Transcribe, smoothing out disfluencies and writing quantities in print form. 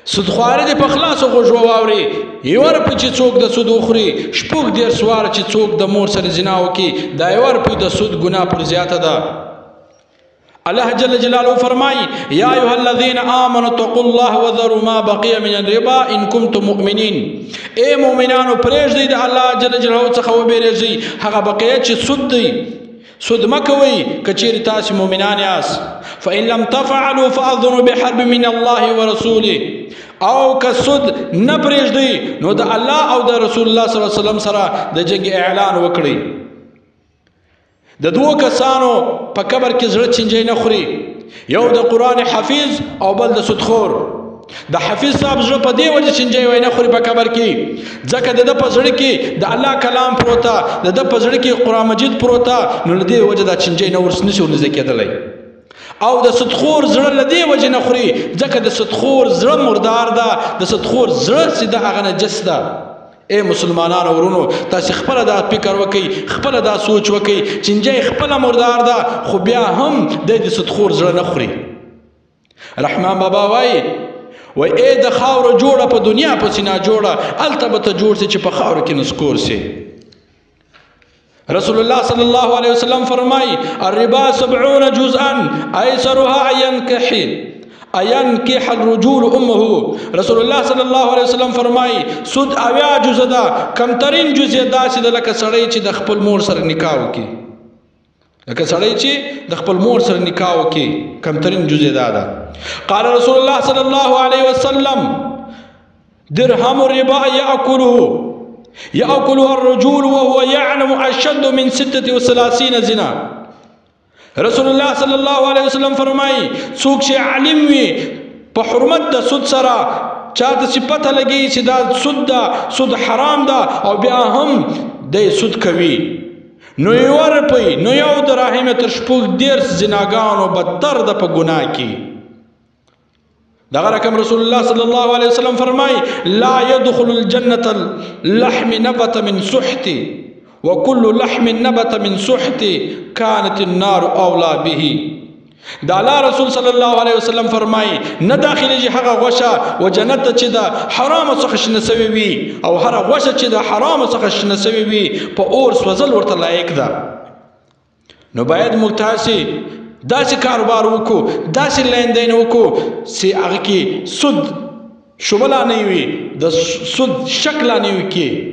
سودخواري دې په خلاصو غوږو واوري یو روپۍ چې څوک د سود وخوري شپږ دېرش واره چې څوک د مور سره زنا وکړي دا یو روپۍ د سود ګناه پر زیاته ده الله جل جلاله فرمایي یا ایها الذین آمنوا اتقوا الله وذروا ما بقي من الربا ان کنتم مؤمنین ای مؤمنانو پرېږدئ د الله جل جلاله څخه وبېرېږئ هغه بقیه چې سود دی سود مه کوئ که چیرې تاسې مؤمنان یاست فإن لم تفعلوا فأذنوا بحرب من الله ورسوله او که سود نه پرېږدئ نو د الله او د رسول الله صلی الله علیه وسلم سره د جنګ اعلان وکړئ د دوو کسانو په قبر کې زړه چینجی نه خوري یو د قرآن حفیظ او بل د سودخور د حفیظ صاحب زړه په دې وجه چینجی وای نه خوري په قبر کې ځکه د ده په زړه کې د الله کلام پروته د ده په زړه کې قرآن مجید پروته نو له دې وجه دا چینجی نه نشي ورنږدې کېدلی او د سودخور زړه له دې وجې نه خوري ځکه د سودخور زړه مردار ده د سودخور زړه چې ده هغه نجس ده اے مسلمانانو ورونو تاسې خپله دا فکر وکئ خپله دا سوچ وکئ چینجی خپله مردار ده خو بیا هم دی د سودخور زړه نه خوري رحمان بابا وایي اے د خاوره جوړه په دنیا پسې ناجوړه هلته به ته جوړ سي چې په خاوره کې نسکور سي رسول الله صلی الله علیه وسلم فرمایي الربا 70 جزءا ایسرها أينكح الرجل أمه رسول الله صلی الله علیه وسلم فرمایي سود 80 جزء ده کمترین جزء داسې ده لکه سړی چې د خپل مور سره نکاح وکړي لکه سړی چې د خپل مور سره نکاح وکړي کمترین جزء ده قال رسول الله صلی الله علیه وسلم درهم الربا يأكلها الرجل وهو يعلم أشد من 36 زنا رسول الله صلی الله علیه وسلم فرمایي څوک چې عالم وي په حرمت د سود سره چاته چې پته لګي چې دا سود ده سود حرام ده او بیا هم دی سود کوي نو یو روپۍ نو یو دراهم تر شپږ دېرش زناګانو بدتر ده په ګناه کې دغه رقم رسول الله صلی الله علیه وسلم فرمایي لا يدخل الجنة اللحم نبت من سحت وكل لحم نبت من سحت كانت النار أولى به دا الله رسول صلی الله علیه وسلم فرمایي نه داخليږي هغه غوښه و جنت ته چې د حرامو څخه شنه سوې وي او هره غوښه چې د حرامو څخه شنه سوې وي په اور سوځل ورته لایق ده نو باید موږ تاسې داسې کاروبار وکړو داسې لیندین وکړو چې هغه کې سود شبله نه وي د سود شک لا نه وي کې